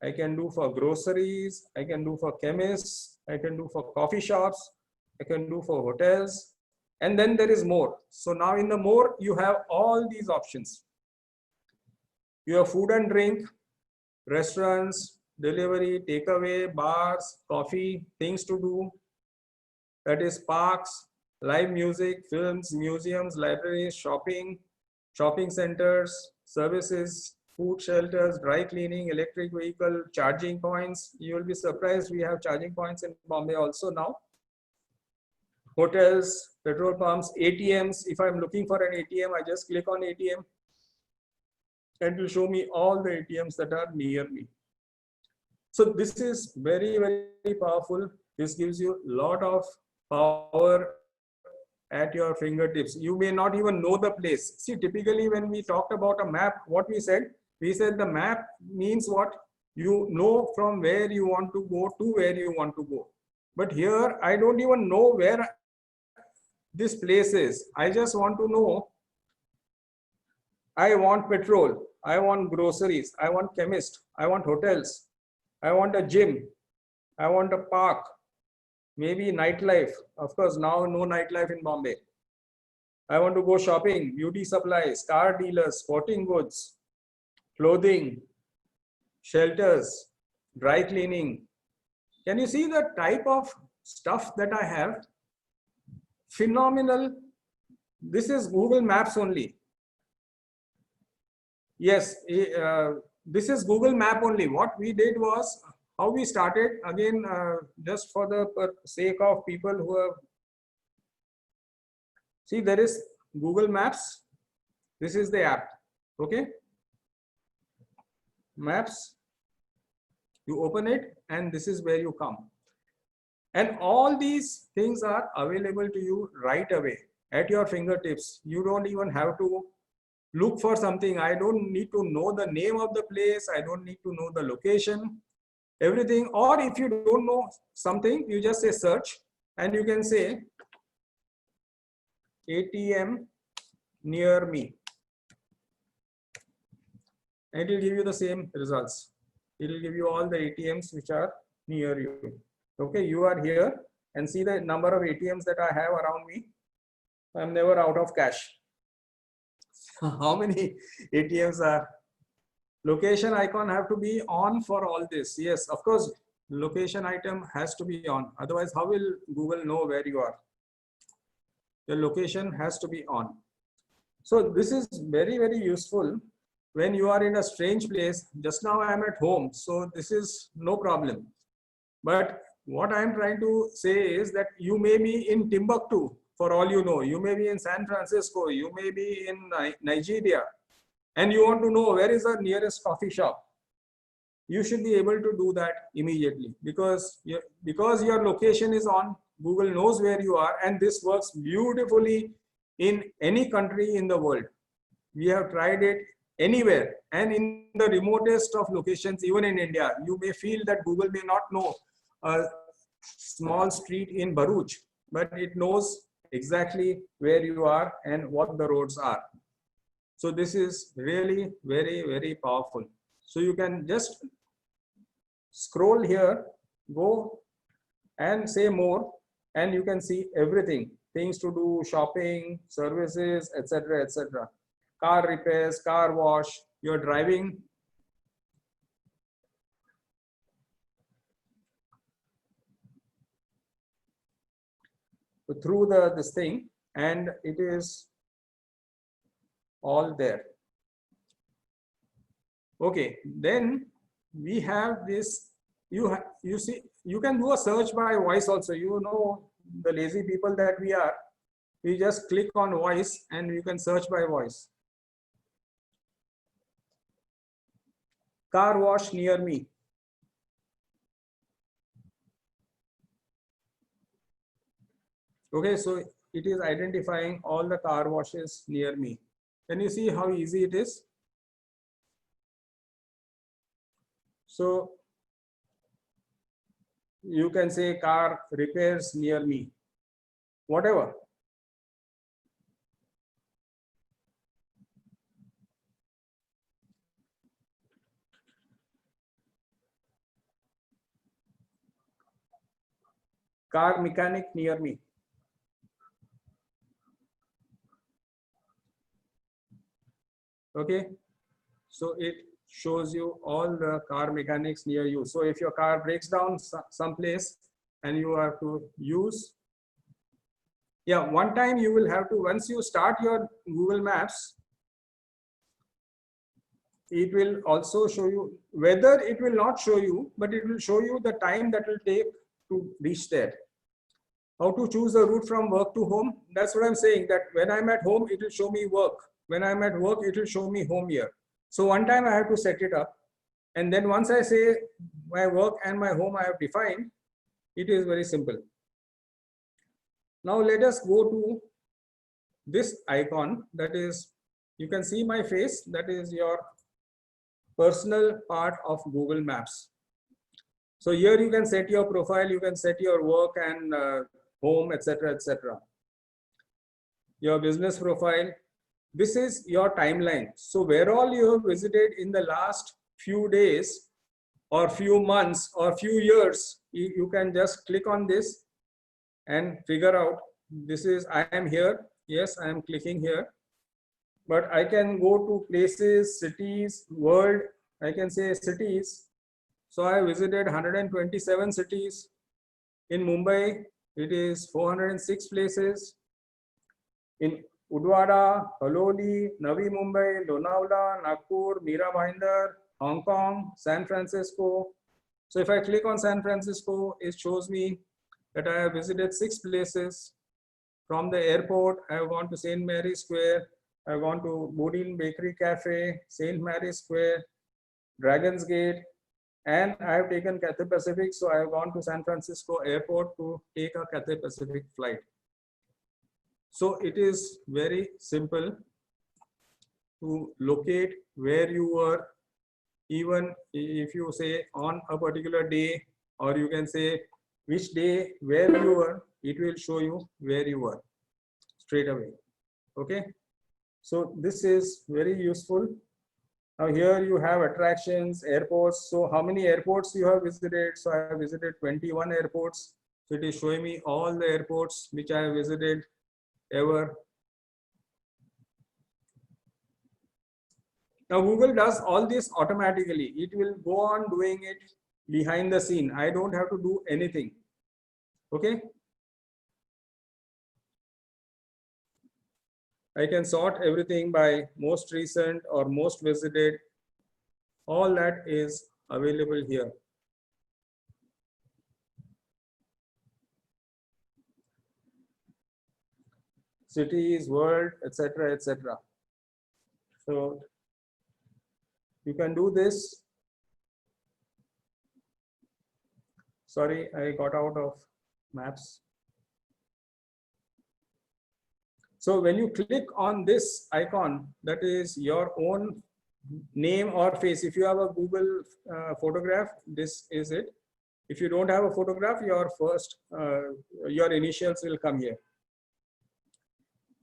I can do for groceries, I can do for chemists, I can do for coffee shops, I can do for hotels, and then there is more. So now in the more, you have all these options. You have food and drink, restaurants, delivery, takeaway, bars, coffee, things to do. That is parks, live music, films, museums, libraries, shopping centers, services, food shelters, dry cleaning, electric vehicle, charging points. You will be surprised, we have charging points in Bombay also now. Hotels, petrol pumps, ATMs. If I'm looking for an ATM, I just click on ATM and it will show me all the ATMs that are near me. So this is very, very powerful. This gives you a lot of power at your fingertips. You may not even know the place. See, typically when we talked about a map, what we said the map means what? You know from where you want to go to where you want to go. But here, I don't even know where this place is. I just want to know, I want petrol, I want groceries, I want chemist, I want hotels, I want a gym, I want a park, maybe nightlife. Of course, now no nightlife in Bombay. I want to go shopping, beauty supplies, car dealers, sporting goods, clothing, shelters, dry cleaning. Can you see the type of stuff that I have? Phenomenal. This is Google Maps only. Yes, this is Google Map only. What we did was, how we started, again, just for the sake of people who have, see, there is Google Maps. This is the app, okay? Maps, you open it and this is where you come. And all these things are available to you right away at your fingertips. You don't even have to look for something. I don't need to know the name of the place. I don't need to know the location, everything. Or if you don't know something, you just say search and you can say ATM near me. And it will give you the same results. It will give you all the ATMs which are near you. Okay, you are here and see the number of ATMs that I have around me. I'm never out of cash. How many ATMs are? Location icon have to be on for all this. Yes, of course, location item has to be on. Otherwise, how will Google know where you are? The location has to be on. So this is very, very useful when you are in a strange place. Just now I am at home, so this is no problem. But what I am trying to say is that you may be in Timbuktu, for all you know. You may be in San Francisco, you may be in Nigeria, and you want to know where is the nearest coffee shop. You should be able to do that immediately because your location is on. Google knows where you are, and this works beautifully in any country in the world. We have tried it anywhere, and in the remotest of locations, even in India, you may feel that Google may not know a small street in Bharuch, but it knows exactly where you are and what the roads are. So this is really very, very powerful. So you can just scroll here, go and say more, and you can see everything, things to do, shopping, services, etc., etc. Car repairs, car wash, you're driving. Through this thing, and it is all there. Okay, then we have this. You see, you can do a search by voice also. You know, the lazy people that we are, we just click on voice and you can search by voice. Car wash near me. Okay, so it is identifying all the car washes near me. Can you see how easy it is? So you can say car repairs near me, whatever. car mechanic near me. Okay, so it shows you all the car mechanics near you. So if your car breaks down someplace and you have to use, yeah, one time you will have to, once you start your Google Maps, it will also show you, whether it will not show you, but it will show you the time that will take to reach there. How to choose a route from work to home? That's what I'm saying, that when I'm at home, it will show me work. When I'm at work, it will show me home here. So one time I have to set it up. And then once I say my work and my home I have defined, it is very simple. Now let us go to this icon, that is, you can see my face, that is your personal part of Google Maps. So here you can set your profile, you can set your work and home, etc., etc. Your business profile. This is your timeline. So where all you have visited in the last few days or few months or few years, you can just click on this and figure out, this is, I am here. Yes, I am clicking here. But I can go to places, cities, world. I can say cities. So I visited 127 cities. In Mumbai, it is 406 places. In Udwara, Haloli, Navi Mumbai, Lonavala, Nagpur, Mira Bhayandar, Hong Kong, San Francisco. So if I click on San Francisco, it shows me that I have visited 6 places. From the airport, I have gone to St. Mary's Square, I have gone to Boudin Bakery Cafe, St. Mary's Square, Dragon's Gate, and I have taken Cathay Pacific. So I have gone to San Francisco airport to take a Cathay Pacific flight. So it is very simple to locate where you were, even if you say on a particular day, or you can say which day where you were, it will show you where you were straight away. Okay, so this is very useful. Now here you have attractions, airports. So how many airports you have visited? So I have visited 21 airports. So it is showing me all the airports which I have visited ever. Now Google does all this automatically. It will go on doing it behind the scene. I don't have to do anything. Okay. I can sort everything by most recent or most visited. All that is available here. Cities, world, etc., etc. So you can do this. Sorry, I got out of maps. So when you click on this icon, that is your own name or face. If you have a Google photograph, this is it. If you don't have a photograph, your first, your initials will come here.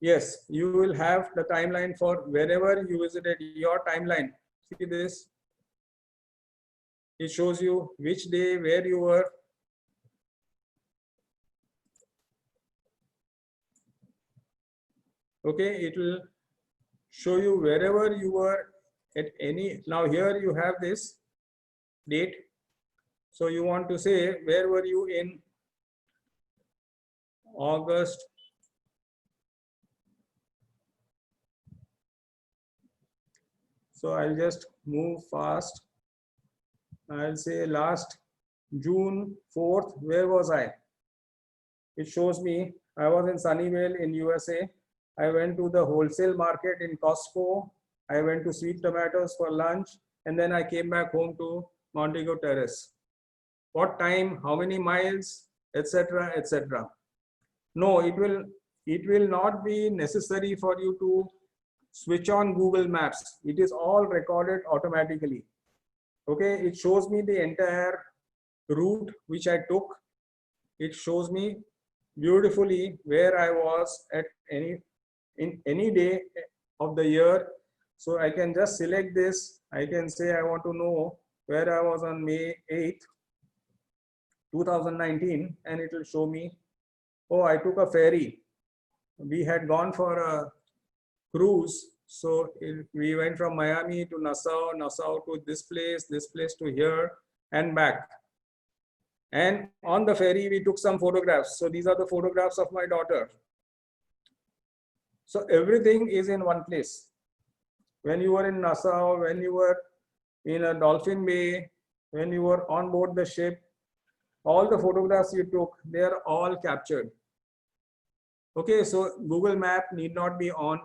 Yes, you will have the timeline for wherever you visited, your timeline. See this? It shows you which day, where you were. Okay, it will show you wherever you were at any. Now here you have this date. So you want to say, where were you in August? So I'll just move fast. I'll say last June 4th, where was I? It shows me I was in Sunnyvale in USA. I went to the wholesale market in Costco. I went to Sweet Tomatoes for lunch, and then I came back home to Montego Terrace. What time, how many miles, etc., etc. No, it will not be necessary for you to switch on Google Maps. It is all recorded automatically. Okay, it shows me the entire route which I took. It shows me beautifully where I was at any day of the year. So I can just select this. I can say I want to know where I was on May 8th. 2019, and it will show me, oh, I took a ferry. We had gone for a cruise. So we went from Miami to Nassau, Nassau to this place to here and back. And on the ferry, we took some photographs. So these are the photographs of my daughter. So everything is in one place. When you were in Nassau, when you were in a Dolphin Bay, when you were on board the ship, all the photographs you took, they are all captured. Okay, so Google Map need not be on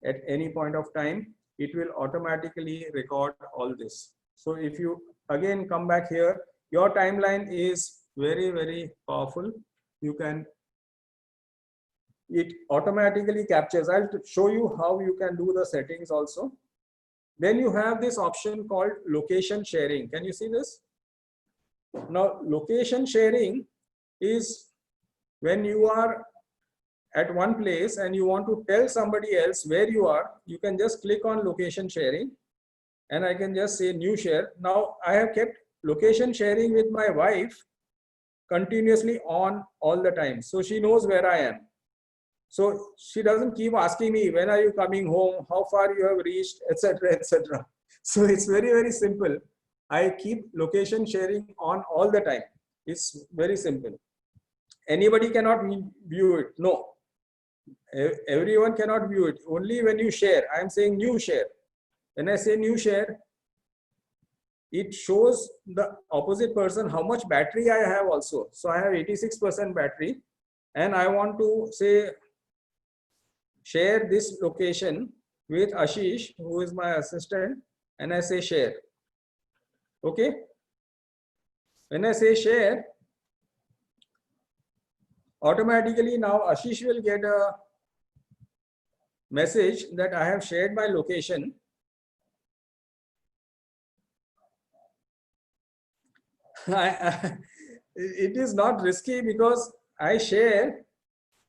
at any point of time. It will automatically record all this. So if you again come back here, your timeline is very, very powerful. You can, it automatically captures. I'll show you how you can do the settings also. Then you have this option called location sharing. Can you see this? Now, location sharing is when you are at one place and you want to tell somebody else where you are, you can just click on location sharing and I can just say new share. Now, I have kept location sharing with my wife continuously on all the time. So she knows where I am. So she doesn't keep asking me, when are you coming home? How far you have reached, etc., etc. So it's very, very simple. I keep location sharing on all the time. It's very simple. Anybody cannot view it. No. Everyone cannot view it. Only when you share. I am saying new share. When I say new share, it shows the opposite person how much battery I have also. So I have 86% battery and I want to say share this location with Ashish, who is my assistant, and I say share. Okay. When I say share, automatically now Ashish will get a message that I have shared my location. It is not risky because I share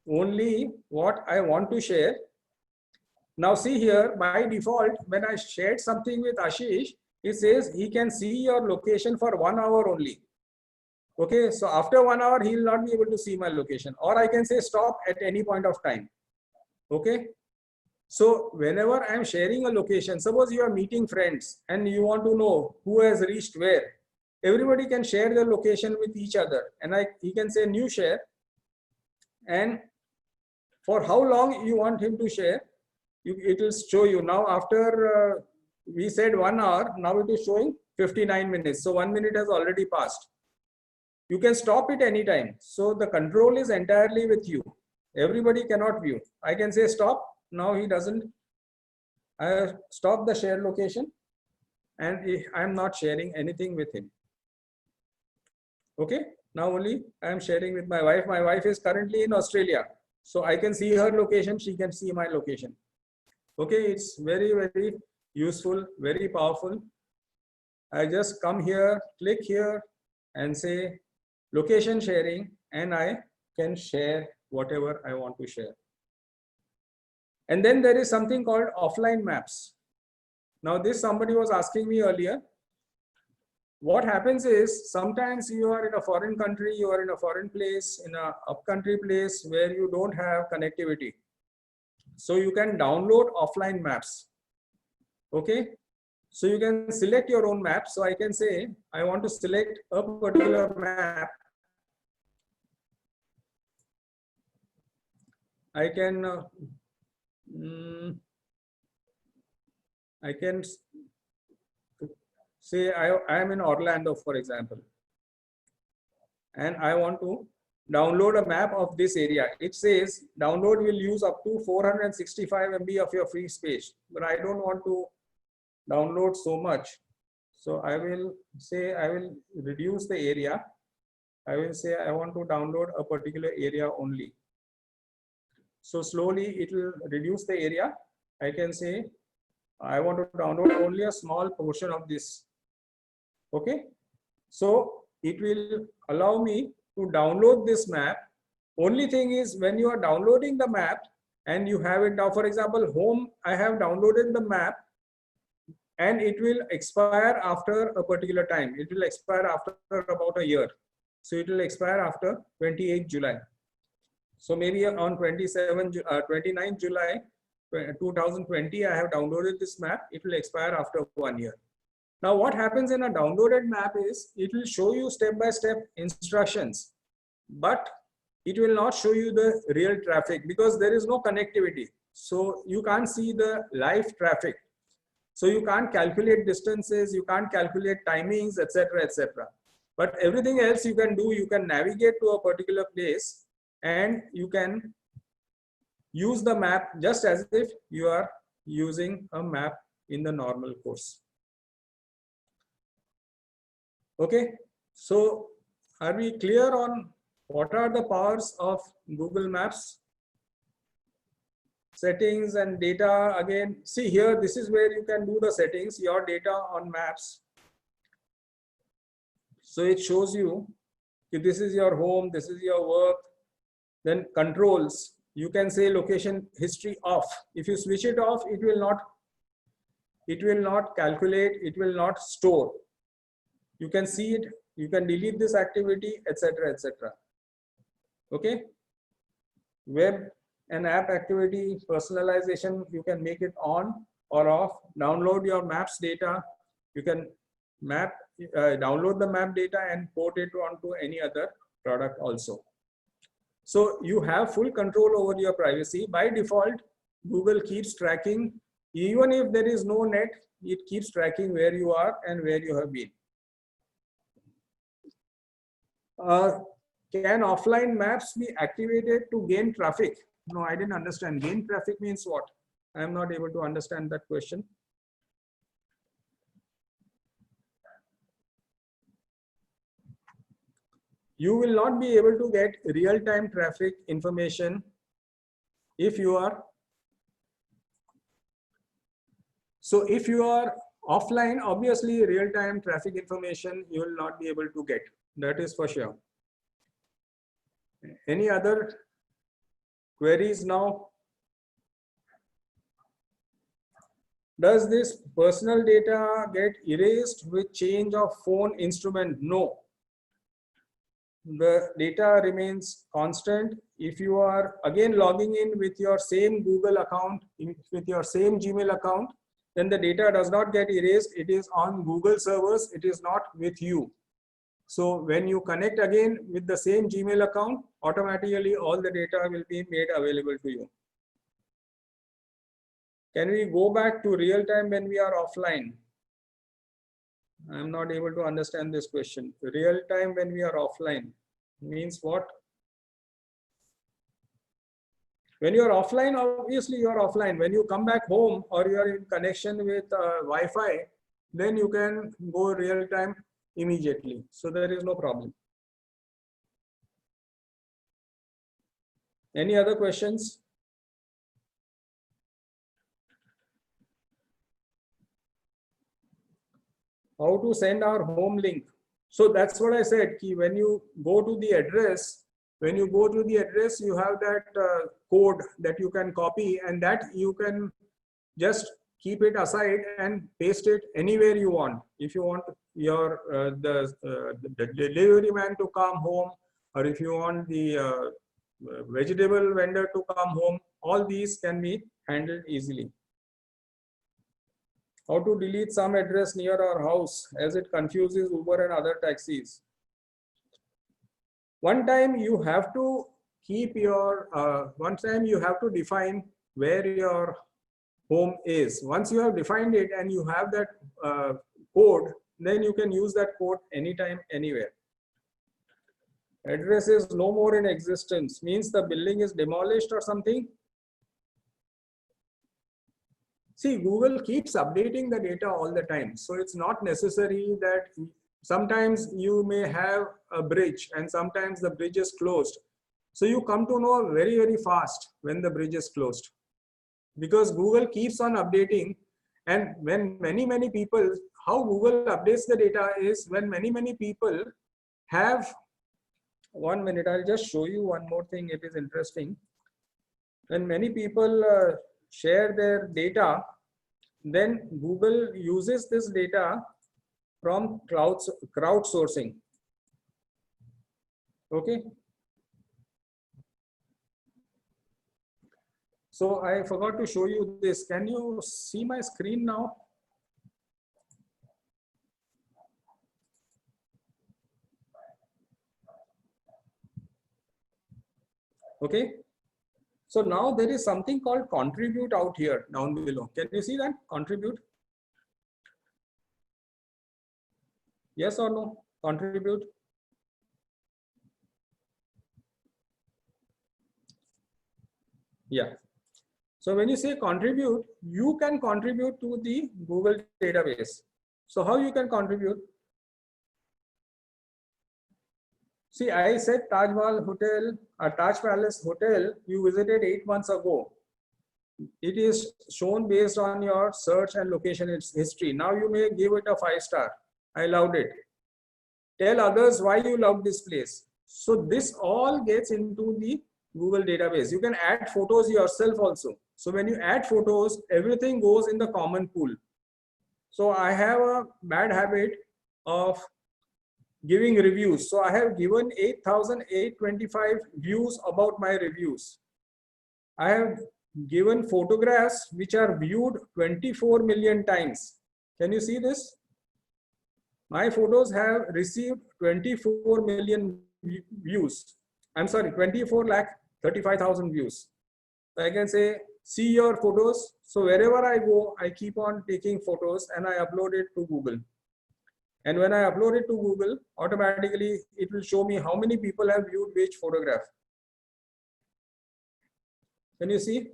only what I want to share. Now see here, by default, when I shared something with Ashish, it says he can see your location for 1 hour only. Okay, so after 1 hour, he will not be able to see my location, or I can say stop at any point of time. Okay, so whenever I'm sharing a location, suppose you are meeting friends and you want to know who has reached where, everybody can share their location with each other, and he can say new share, and for how long you want him to share, it will show you. Now after we said 1 hour, now it is showing 59 minutes. So 1 minute has already passed. You can stop it anytime. So the control is entirely with you. Everybody cannot view. I can say stop. Now he doesn't. I stop the share location and I'm not sharing anything with him. Okay. Now only I am sharing with my wife. My wife is currently in Australia. So I can see her location. She can see my location. Okay. It's very, very useful, very powerful. I just come here, click here and say location sharing, and I can share whatever I want to share. And then there is something called offline maps. Now this somebody was asking me earlier. What happens is sometimes you are in a foreign country, you are in a foreign place, in a upcountry place where you don't have connectivity. So you can download offline maps. Okay. So you can select your own map. So I can say, I want to select a particular map. I can say I am in Orlando, for example, and I want to download a map of this area. It says download will use up to 465 MB of your free space, but I don't want to download so much. So I will say I will reduce the area. I will say I want to download a particular area only. So slowly it will reduce the area. I can say I want to download only a small portion of this. Okay. So it will allow me to download this map. Only thing is when you are downloading the map and you have it now, for example, home, I have downloaded the map and it will expire after a particular time. It will expire after about a year. So it will expire after 28th July. So maybe on 29th July 2020, I have downloaded this map. It will expire after 1 year. Now what happens in a downloaded map is it will show you step-by-step instructions, but it will not show you the real traffic because there is no connectivity. So you can't see the live traffic. So you can't calculate distances, you can't calculate timings, etc., etc. But everything else you can do, you can navigate to a particular place and you can use the map just as if you are using a map in the normal course. Okay, so are we clear on what are the powers of Google Maps? Settings and data. Again, see here, this is where you can do the settings, your data on maps. So it shows you if this is your home, this is your work. Then controls, you can say location history off. If you switch it off, it will not calculate, it will not store. You can see it, you can delete this activity, etc., etc. Okay. Web and app activity personalization, you can make it on or off. Download your maps data. You can download the map data and port it onto any other product also. So you have full control over your privacy. By default, Google keeps tracking, even if there is no net, it keeps tracking where you are and where you have been. Can offline maps be activated to gain traffic? No, I didn't understand. Gain traffic means what? I am not able to understand that question. You will not be able to get real-time traffic information if you are. So if you are offline, obviously real-time traffic information you will not be able to get. That is for sure. Any other queries now? Does this personal data get erased with change of phone instrument? No. The data remains constant. If you are again logging in with your same Google account, with your same Gmail account, then the data does not get erased. It is on Google servers. It is not with you. So when you connect again with the same Gmail account, automatically all the data will be made available to you. Can we go back to real time when we are offline? I'm not able to understand this question. Real time when we are offline means what? When you are offline, obviously you are offline. When you come back home or you are in connection with Wi-Fi, then you can go real time immediately. So there is no problem. Any other questions? How to send our home link? So that's what I said. When you go to the address, you have that code that you can copy, and that you can just keep it aside and paste it anywhere you want. If you want your the delivery man to come home, or if you want the vegetable vendor to come home, all these can be handled easily. How to delete some address near our house as it confuses Uber and other taxis? One time you have to keep your, you have to define where your home is. Once you have defined it and you have that code, then you can use that code anytime, anywhere. Address is no more in existence, means the building is demolished or something. See, Google keeps updating the data all the time. So it's not necessary that sometimes you may have a bridge and sometimes the bridge is closed. So you come to know very, very fast when the bridge is closed, because Google keeps on updating. And when many people, how Google updates the data is when many people have, 1 minute, I'll just show you one more thing. It is interesting. When many people share their data, then Google uses this data from crowdsourcing. Okay. So I forgot to show you this. Can you see my screen now? Okay. So now there is something called contribute out here down below. Can you see that? Contribute. Yes or no? Contribute. Yeah. So when you say contribute, you can contribute to the Google database. So how you can contribute? See, I said Taj Mahal Hotel, Taj Palace Hotel, you visited 8 months ago. It is shown based on your search and location history. Now you may give it a 5-star. I loved it. Tell others why you love this place. So this all gets into the Google database. You can add photos yourself also. So when you add photos, everything goes in the common pool. So I have a bad habit of giving reviews. So I have given 8,825 views about my reviews. I have given photographs which are viewed 24 million times. Can you see this? My photos have received 24 million views. I'm sorry, 24,35,000 views. I can say, see your photos. So wherever I go, I keep on taking photos and I upload it to Google. And when I upload it to Google, automatically it will show me how many people have viewed which photograph. Can you see?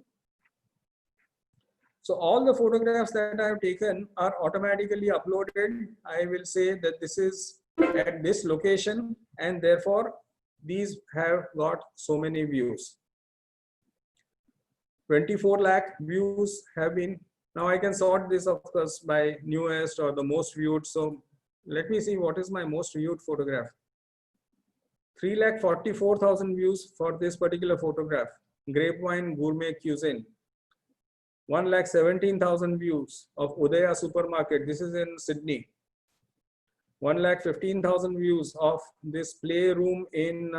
So all the photographs that I have taken are automatically uploaded. I will say that this is at this location and therefore these have got so many views. 24 lakh views have been. Now I can sort this of course by newest or the most viewed. So let me see what is my most viewed photograph. 3,44,000 views for this particular photograph. Grapevine Gourmet Cuisine. 1,17,000 views of Udaya Supermarket. This is in Sydney. 1,15,000 views of this playroom in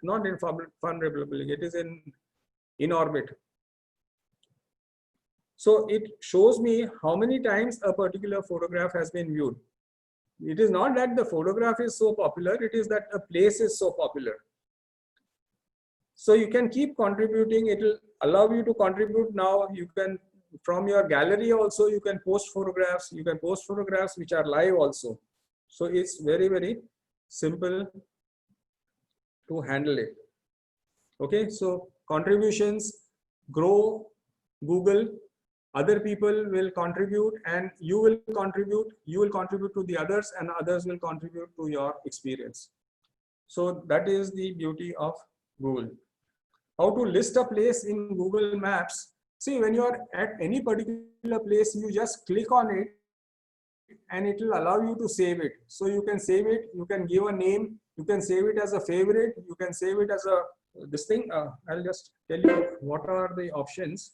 not in Fun Republic. It is in orbit. So it shows me how many times a particular photograph has been viewed. It is not that the photograph is so popular, it is that a place is so popular. So you can keep contributing. It will allow you to contribute now. You can, from your gallery also, you can post photographs. You can post photographs which are live also. So it's very, very simple to handle it. Okay, so contributions grow Google. Other people will contribute and you will contribute. You will contribute to the others and others will contribute to your experience. So that is the beauty of Google. How to list a place in Google Maps. See, when you are at any particular place, you just click on it and it will allow you to save it. So you can save it, you can give a name, you can save it as a favorite, you can save it as a this thing. I'll just tell you what are the options.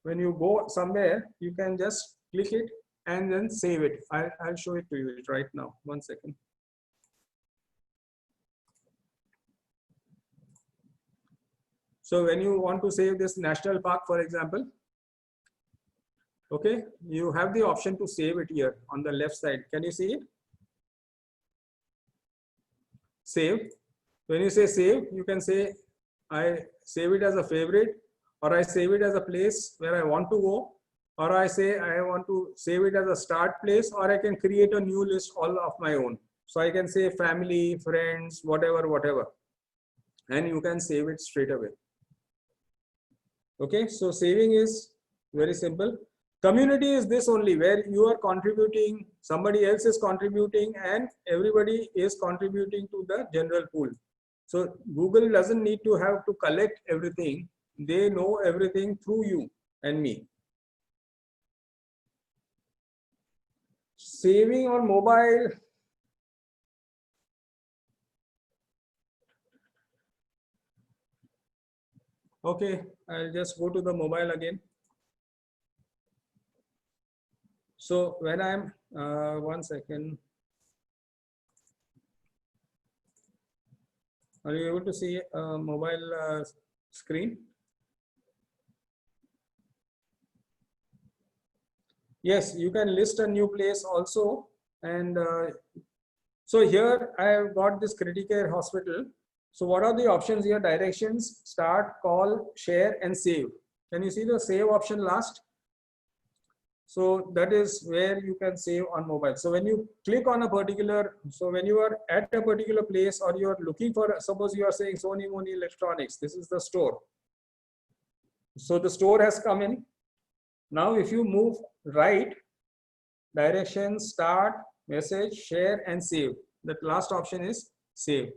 When you go somewhere, you can just click it and then save it. I'll show it to you right now. 1 second. So when you want to save this national park, for example, okay, you have the option to save it here on the left side. Can you see it? Save. When you say save, you can say, I save it as a favorite, or I save it as a place where I want to go, or I say I want to save it as a start place, or I can create a new list all of my own. So I can say family, friends, whatever, and you can save it straight away. Okay, so saving is very simple. Community is this only, where you are contributing, somebody else is contributing, and everybody is contributing to the general pool. So Google doesn't need to have to collect everything. They know everything through you and me. Saving on mobile. Okay, I'll just go to the mobile again. So when I'm, 1 second. Are you able to see a mobile screen? Yes, you can list a new place also. And so here I have got this Criticare Hospital. So what are the options here? Directions, start, call, share, and save. Can you see the save option last? So that is where you can save on mobile. So when you click on a particular, so when you are at a particular place or you are looking for, suppose you are saying Sony Moni Electronics, this is the store. So the store has come in. Now if you move right, direction, start, message, share, and save. That last option is save.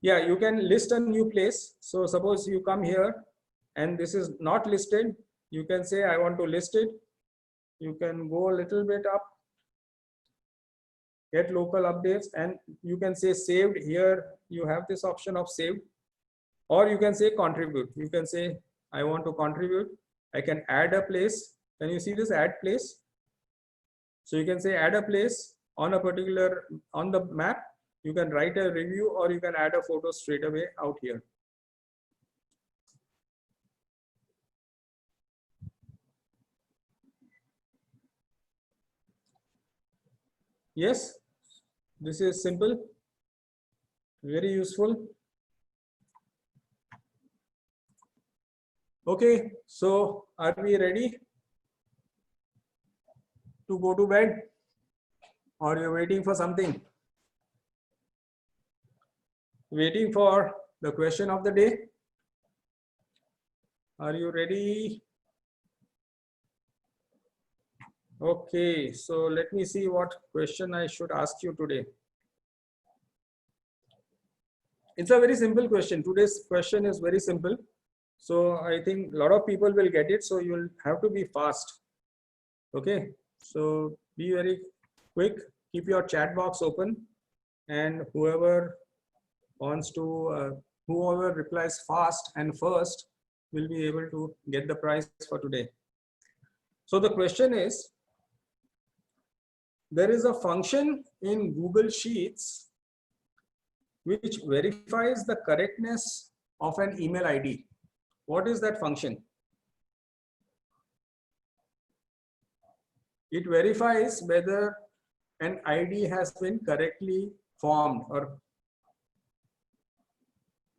Yeah, you can list a new place. So suppose you come here and this is not listed. You can say, I want to list it. You can go a little bit up, get local updates, and you can say saved. Here you have this option of saved, or you can say contribute. You can say, I want to contribute. I can add a place. Can you see this add place? So you can say add a place on a particular, on the map. You can write a review or you can add a photo straight away out here. Yes, this is simple, very useful. Okay, so are we ready to go to bed, or you're waiting for something? Waiting for the question of the day? Are you ready? Okay, so let me see what question I should ask you today. It's a very simple question. Today's question is very simple. So I think a lot of people will get it. So you'll have to be fast. Okay, so be very quick. Keep your chat box open, and whoever wants to, whoever replies fast and first will be able to get the prize for today. So the question is, there is a function in Google Sheets which verifies the correctness of an email ID. What is that function? It verifies whether an ID has been correctly formed. Or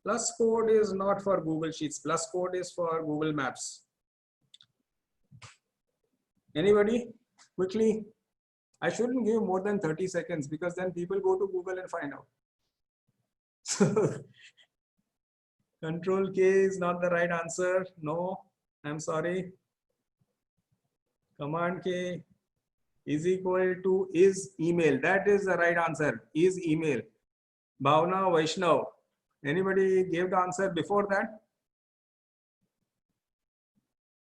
plus code is not for Google Sheets. Plus code is for Google Maps. Anybody? Quickly. I shouldn't give more than 30 seconds because then people go to Google and find out. So Control K is not the right answer. No, I'm sorry. Command K is equal to is email. That is the right answer. Is email. Bhavna Vaishnav. Anybody gave the answer before that?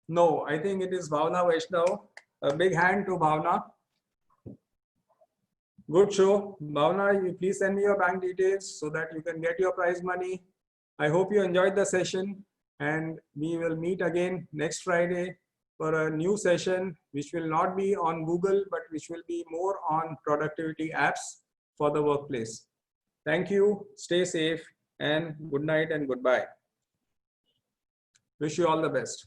No, I think it is Bhavna Vaishnav. A big hand to Bhavna. Good show. Bhavna, you please send me your bank details so that you can get your prize money. I hope you enjoyed the session, and we will meet again next Friday for a new session, which will not be on Google, but which will be more on productivity apps for the workplace. Thank you. Stay safe, and good night and goodbye. Wish you all the best.